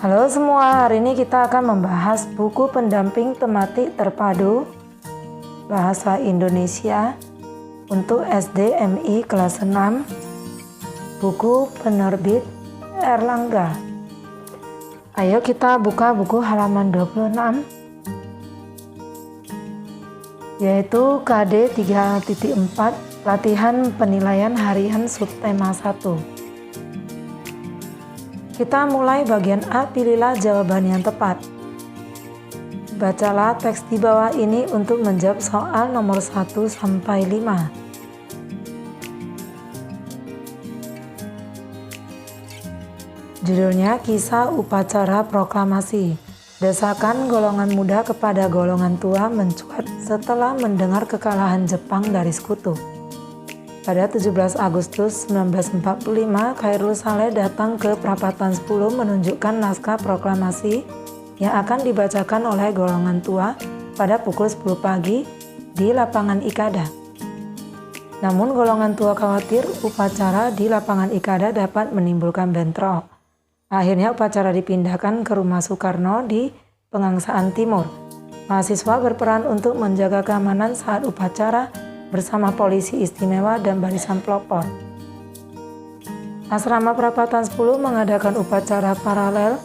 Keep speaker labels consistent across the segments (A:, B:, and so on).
A: Halo semua, hari ini kita akan membahas buku pendamping tematik terpadu Bahasa Indonesia untuk SD MI kelas 6, buku penerbit Erlangga. Ayo kita buka buku halaman 26, yaitu KD 3.4 Latihan Penilaian Harian Subtema 1. Kita mulai bagian A, pilihlah jawaban yang tepat. Bacalah teks di bawah ini untuk menjawab soal nomor 1 sampai 5. Judulnya Kisah Upacara Proklamasi. Desakan golongan muda kepada golongan tua mencuat setelah mendengar kekalahan Jepang dari sekutu. Pada 17 Agustus 1945, Khairul Saleh datang ke Perapatan 10 menunjukkan naskah proklamasi yang akan dibacakan oleh golongan tua pada pukul 10 pagi di lapangan Ikada. Namun golongan tua khawatir upacara di lapangan Ikada dapat menimbulkan bentrok. Akhirnya upacara dipindahkan ke rumah Soekarno di Pegangsaan Timur. Mahasiswa berperan untuk menjaga keamanan saat upacara bersama polisi istimewa dan barisan pelopor. Asrama Perapatan 10 mengadakan upacara paralel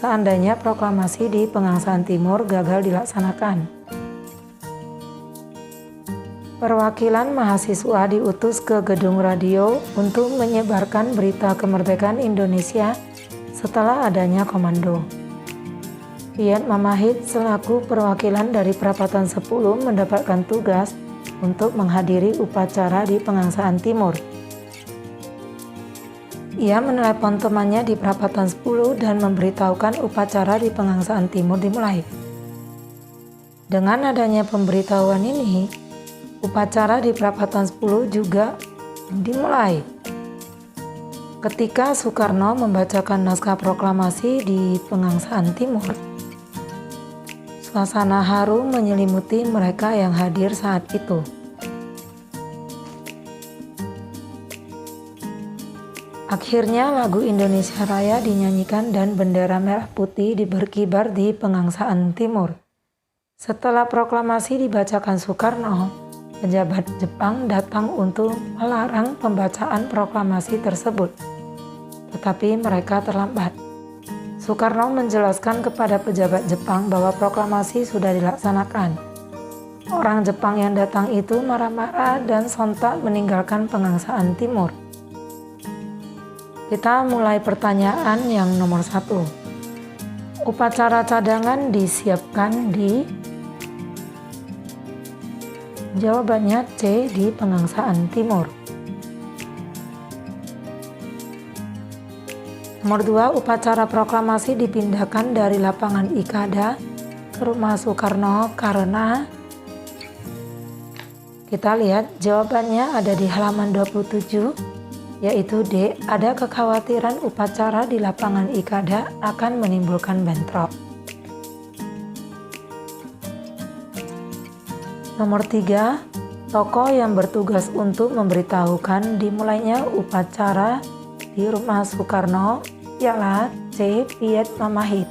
A: seandainya proklamasi di Pegangsaan Timur gagal dilaksanakan. Perwakilan mahasiswa diutus ke gedung radio untuk menyebarkan berita kemerdekaan Indonesia setelah adanya komando. Piet Mamahit selaku perwakilan dari Perapatan 10 mendapatkan tugas untuk menghadiri upacara di Pegangsaan Timur. Ia menelepon temannya di Perapatan 10 dan memberitahukan upacara di Pegangsaan Timur dimulai. Dengan adanya pemberitahuan ini, upacara di Perapatan 10 juga dimulai. Ketika Soekarno membacakan naskah proklamasi di Pegangsaan Timur, suasana haru menyelimuti mereka yang hadir saat itu. Akhirnya lagu Indonesia Raya dinyanyikan dan bendera merah putih berkibar di Pegangsaan Timur. Setelah proklamasi dibacakan Soekarno, pejabat Jepang datang untuk melarang pembacaan proklamasi tersebut. Tetapi mereka terlambat. Soekarno menjelaskan kepada pejabat Jepang bahwa proklamasi sudah dilaksanakan. Orang Jepang yang datang itu marah-marah dan sontak meninggalkan Pegangsaan Timur. Kita mulai pertanyaan yang nomor 1. Upacara cadangan disiapkan di... Jawabannya C, di Pegangsaan Timur. Nomor 2, upacara proklamasi dipindahkan dari lapangan Ikada ke rumah Soekarno karena kita lihat jawabannya ada di halaman 27, yaitu D, ada kekhawatiran upacara di lapangan Ikada akan menimbulkan bentrok. Nomor 3, tokoh yang bertugas untuk memberitahukan dimulainya upacara di rumah Soekarno ialah C, Piet Mamahit.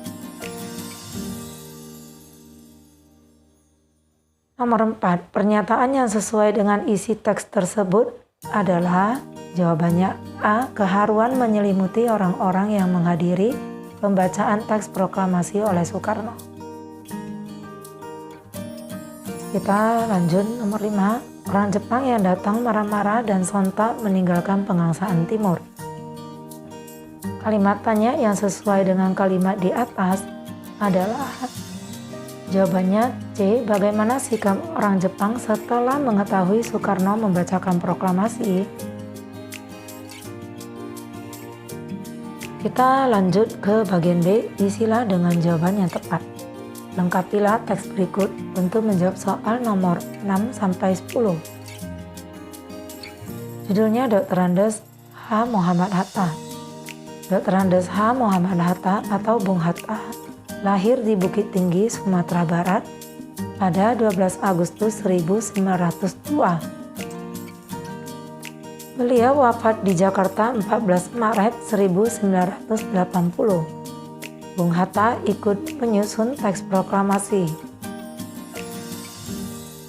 A: Nomor 4, pernyataan yang sesuai dengan isi teks tersebut adalah jawabannya A, keharuan menyelimuti orang-orang yang menghadiri pembacaan teks proklamasi oleh Soekarno. Kita lanjut nomor 5, orang Jepang yang datang marah-marah dan sontak meninggalkan Pegangsaan Timur. Kalimat tanya yang sesuai dengan kalimat di atas adalah jawabannya C, bagaimana sikap orang Jepang setelah mengetahui Soekarno membacakan proklamasi. Kita lanjut ke bagian B, isilah dengan jawaban yang tepat. Lengkapilah teks berikut untuk menjawab soal nomor 6-10. Judulnya Dr. Andes H. Muhammad Hatta. Dr. Andes H. Muhammad Hatta atau Bung Hatta lahir di Bukit Tinggi, Sumatera Barat pada 12 Agustus 1902. Beliau wafat di Jakarta 14 Maret 1980. Bung Hatta ikut menyusun teks proklamasi.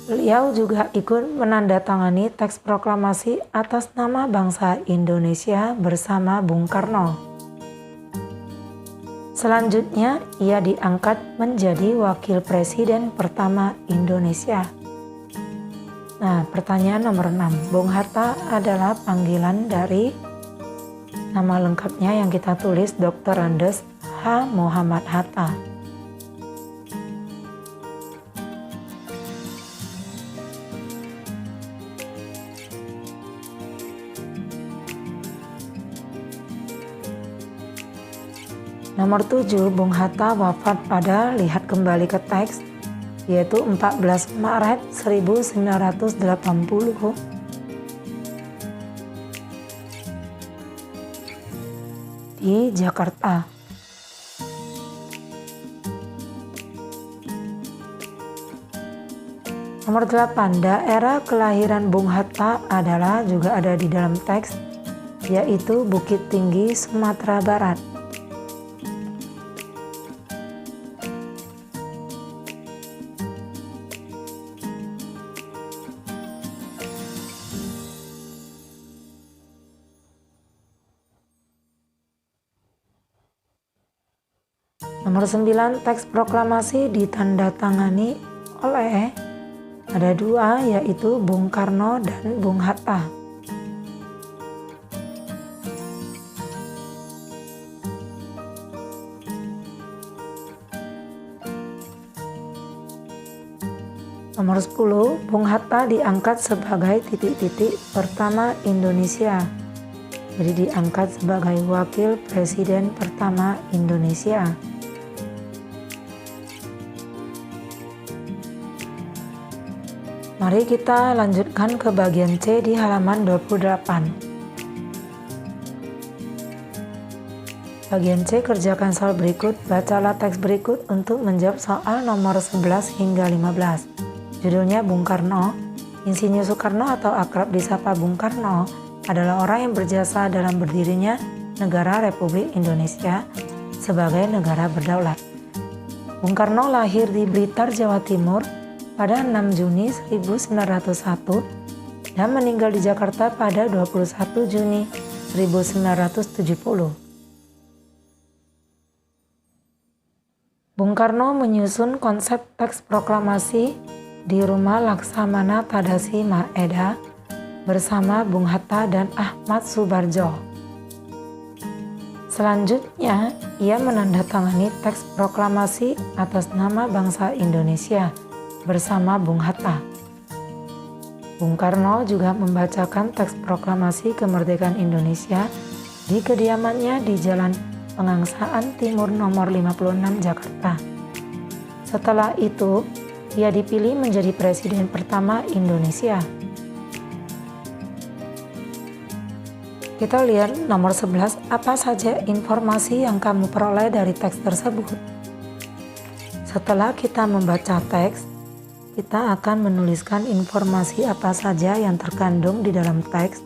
A: Beliau juga ikut menandatangani teks proklamasi atas nama bangsa Indonesia bersama Bung Karno. Selanjutnya, ia diangkat menjadi Wakil Presiden pertama Indonesia. Nah, pertanyaan nomor 6. Bung Hatta adalah panggilan dari nama lengkapnya yang kita tulis Dr. Andes H. Muhammad Hatta. Nomor 7, Bung Hatta wafat pada, lihat kembali ke teks, yaitu 14 Maret 1980 di Jakarta. Nomor 8, daerah kelahiran Bung Hatta adalah juga ada di dalam teks, yaitu Bukit Tinggi, Sumatera Barat. Nomor 9, teks proklamasi ditandatangani oleh ada dua, yaitu Bung Karno dan Bung Hatta. Nomor 10, Bung Hatta diangkat sebagai titik-titik pertama Indonesia. Jadi diangkat sebagai Wakil Presiden pertama Indonesia. Mari kita lanjutkan ke bagian C di halaman 28. Bagian C, kerjakan soal berikut. Bacalah teks berikut untuk menjawab soal nomor 11 hingga 15. Judulnya Bung Karno. Insinyur Soekarno atau akrab disapa Bung Karno adalah orang yang berjasa dalam berdirinya negara Republik Indonesia sebagai negara berdaulat. Bung Karno lahir di Blitar, Jawa Timur pada 6 Juni 1901 dan meninggal di Jakarta pada 21 Juni 1970. Bung Karno menyusun konsep teks proklamasi di Rumah Laksamana Tadasi Maeda bersama Bung Hatta dan Ahmad Subarjo. Selanjutnya, ia menandatangani teks proklamasi atas nama bangsa Indonesia bersama Bung Hatta. Bung Karno juga membacakan teks proklamasi kemerdekaan Indonesia di kediamannya di Jalan Pengangsaan Timur nomor 56 Jakarta. Setelah itu, ia dipilih menjadi presiden pertama Indonesia. Kita lihat nomor 11, apa saja informasi yang kamu peroleh dari teks tersebut. Setelah kita membaca teks, kita akan menuliskan informasi apa saja yang terkandung di dalam teks.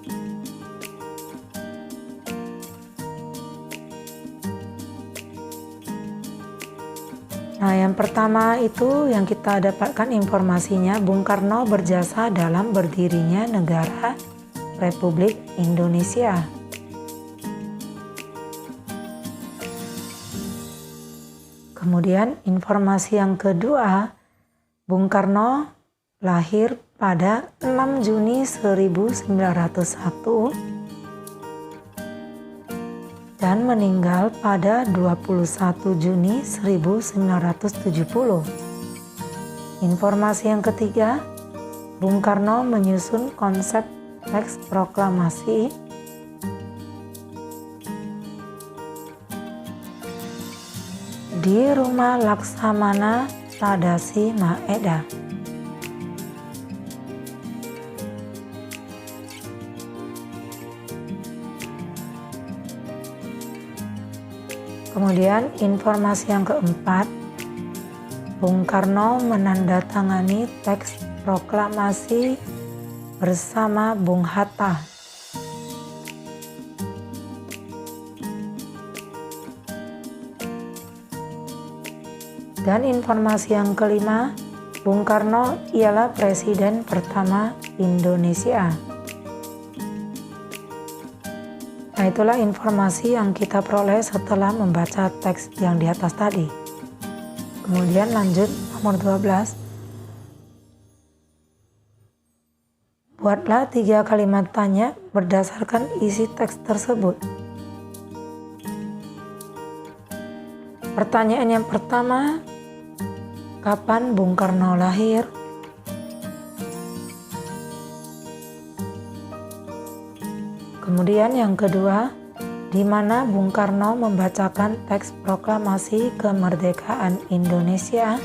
A: Nah, yang pertama itu yang kita dapatkan informasinya, Bung Karno berjasa dalam berdirinya negara Republik Indonesia. Kemudian informasi yang kedua, Bung Karno lahir pada 6 Juni 1901 dan meninggal pada 21 Juni 1970. Informasi yang ketiga, Bung Karno menyusun konsep teks proklamasi di Rumah Laksamana Tadasi Maeda. Kemudian informasi yang keempat, Bung Karno menandatangani teks proklamasi bersama Bung Hatta. Dan informasi yang kelima, Bung Karno ialah Presiden pertama Indonesia. Nah, itulah informasi yang kita peroleh setelah membaca teks yang di atas tadi. Kemudian lanjut nomor 12. Buatlah 3 kalimat tanya berdasarkan isi teks tersebut. Pertanyaan yang pertama, kapan Bung Karno lahir? Kemudian yang kedua, di mana Bung Karno membacakan teks proklamasi kemerdekaan Indonesia?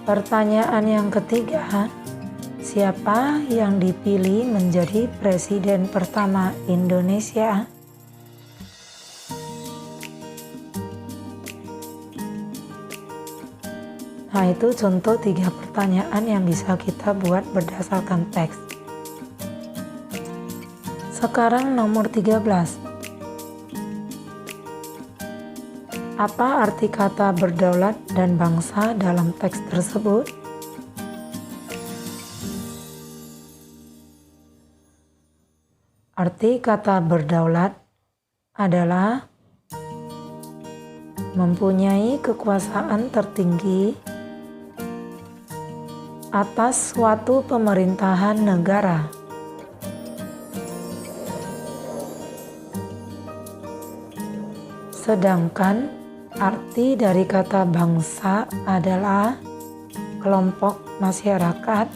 A: Pertanyaan yang ketiga, siapa yang dipilih menjadi Presiden pertama Indonesia? Nah, itu contoh 3 pertanyaan yang bisa kita buat berdasarkan teks. Sekarang nomor 13. Apa arti kata berdaulat dan bangsa dalam teks tersebut? Arti kata berdaulat adalah mempunyai kekuasaan tertinggi atas suatu pemerintahan negara. Sedangkan arti dari kata bangsa adalah kelompok masyarakat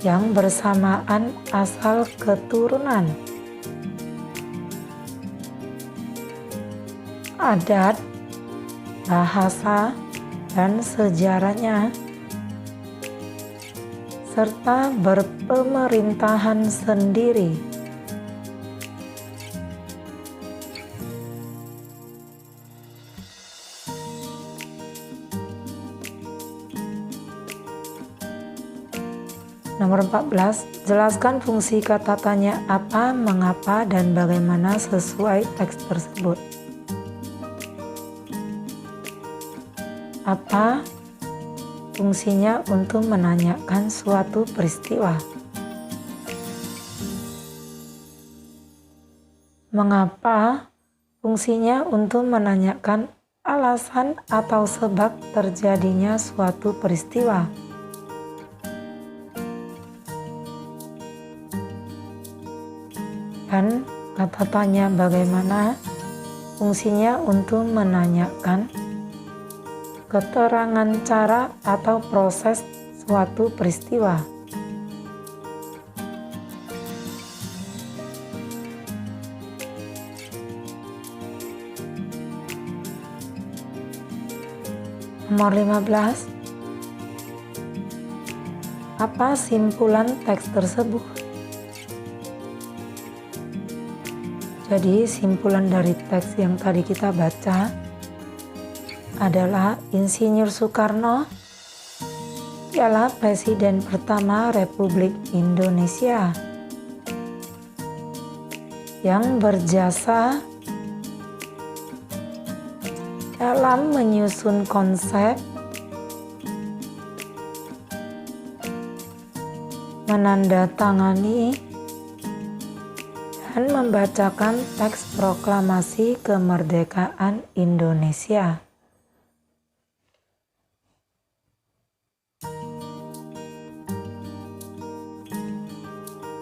A: yang bersamaan asal keturunan, adat, bahasa, dan sejarahnya, serta berpemerintahan sendiri. Nomor 14, jelaskan fungsi kata tanya apa, mengapa, dan bagaimana sesuai teks tersebut. Apa fungsinya untuk menanyakan suatu peristiwa? Mengapa fungsinya untuk menanyakan alasan atau sebab terjadinya suatu peristiwa? Dan kata tanya bagaimana fungsinya untuk menanyakan keterangan cara atau proses suatu peristiwa. Nomor 15. Apa simpulan teks tersebut? Jadi simpulan dari teks yang tadi kita baca adalah Insinyur Soekarno ialah Presiden pertama Republik Indonesia yang berjasa dalam menyusun konsep, menandatangani, dan membacakan teks proklamasi kemerdekaan Indonesia.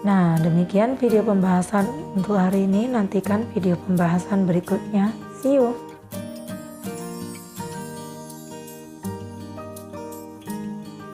A: Nah, demikian video pembahasan untuk hari ini. Nantikan video pembahasan berikutnya. See you!